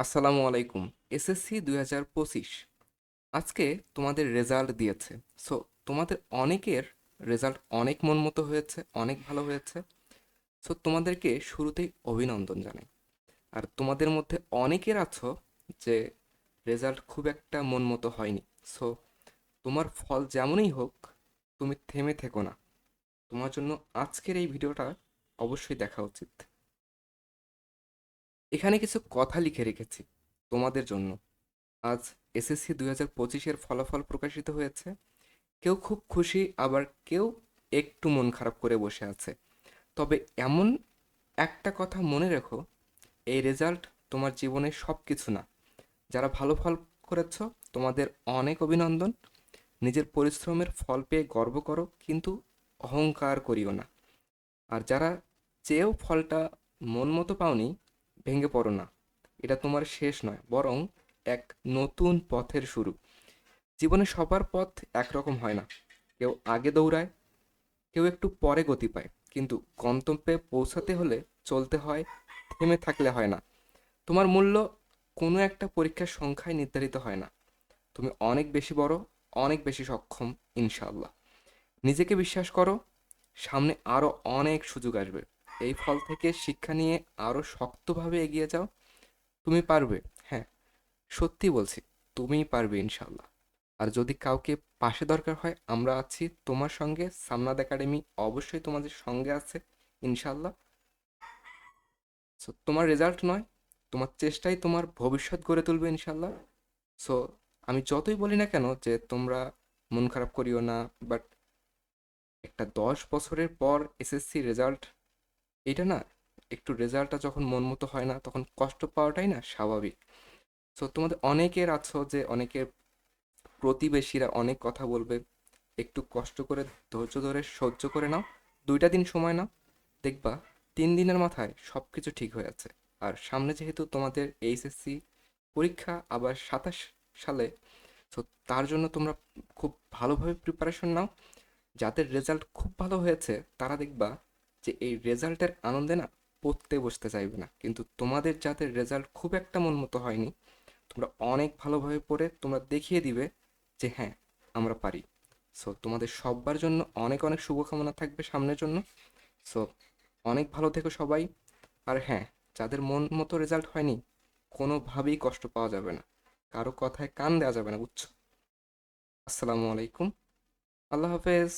আসসালামু আলাইকুম। এসএসসি 2025 আজকে তোমাদের রেজাল্ট দিয়েছে। সো তোমাদের অনেকের রেজাল্ট অনেক মন মতো হয়েছে, অনেক ভালো হয়েছে। সো তোমাদেরকে শুরুতেই অভিনন্দন জানাই। আর তোমাদের মধ্যে অনেকের আছো যে রেজাল্ট খুব একটা মন মতো হয়নি। সো তোমার ফল যেমনই হোক, তুমি থেমে থেকো না। তোমার জন্য আজকের এই ভিডিওটা অবশ্যই দেখা উচিত। এখানে কিছু কথা লিখে রেখেছি তোমাদের জন্য। আজ এসএসসি 2025-এর ফলাফল প্রকাশিত হয়েছে। কেউ খুব খুশি, আবার কেউ একটু মন খারাপ করে বসে আছে। তবে এমন একটা কথা মনে রেখো, এই রেজাল্ট তোমার জীবনের সব কিছু না। যারা ভালো ফল করেছ, তোমাদের অনেক অভিনন্দন। নিজের পরিশ্রমের ফল পেয়ে গর্ব করো, কিন্তু অহংকার করিও না। আর যারা চেয়েও ফলটা মন মতো পাওনি, ভেঙে পড়ো না। এটা তোমার শেষ নয়, বরং এক নতুন পথের শুরু। জীবনে সবার পথ একরকম হয় না। কেউ আগে দৌড়ায়, কেউ একটু পরে গতি পায়, কিন্তু গন্তব্যে পৌঁছাতে হলে চলতে হয়, থেমে থাকলে হয় না। তোমার মূল্য কোনো একটা পরীক্ষার সংখ্যায় নির্ধারিত হয় না। তুমি অনেক বেশি বড়, অনেক বেশি সক্ষম, ইনশাআল্লাহ। নিজেকে বিশ্বাস করো, সামনে আরও অনেক সুযোগ আসবে। এই ফল থেকে শিক্ষা নিয়ে আরও শক্তভাবে এগিয়ে যাও। তুমি পারবে। হ্যাঁ, সত্যি বলছি, তুমিই পারবে ইনশাআল্লাহ। আর যদি কাউকে পাশে দরকার হয়, আমরা আছি তোমার সঙ্গে। সামনাদ একাডেমি অবশ্যই তোমাদের সঙ্গে আছে, ইনশাআল্লাহ। সো তোমার রেজাল্ট নয়, তোমার চেষ্টাই তোমার ভবিষ্যৎ গড়ে তুলবে ইনশাআল্লাহ। সো আমি যতই বলি না কেন যে তোমরা মন খারাপ করিও না, বাট একটা 10 বছরের পর এসএসসি রেজাল্ট, এটা না, একটু রেজাল্টটা যখন মন মতো হয় না, তখন কষ্ট পাওয়াটাই না স্বাভাবিক। সো তোমাদের অনেকের আছো যে অনেকের প্রতিবেশীরা অনেক কথা বলবে। একটু কষ্ট করে ধৈর্য ধরে সহ্য করে নাও। 2টা দিন সময় নাও, দেখবা 3 দিনের মাথায় সব কিছু ঠিক হয়ে আছে। আর সামনে যেহেতু তোমাদের এইচএসসি পরীক্ষা, আবার 27 সালে, তো তার জন্য তোমরা খুব ভালোভাবে প্রিপারেশন নাও। যাদের রেজাল্ট খুব ভালো হয়েছে তারা দেখবা যে এই রেজাল্টের আনন্দে না পড়তে বসতে চাইবে না, কিন্তু তোমাদের যাদের রেজাল্ট খুব একটা মন মতো হয়নি, তোমরা অনেক ভালোভাবে পড়ে তোমরা দেখিয়ে দিবে যে হ্যাঁ, আমরা পারি। সো তোমাদের সবার জন্য অনেক অনেক শুভকামনা থাকবে সামনের জন্য। সো অনেক ভালো থেকো সবাই। আর হ্যাঁ, যাদের মন মতো রেজাল্ট হয়নি, কোনোভাবেই কষ্ট পাওয়া যাবে না, কারো কথায় কান দেওয়া যাবে না, বুঝছো? আসসালামু আলাইকুম। আল্লাহ হাফেজ।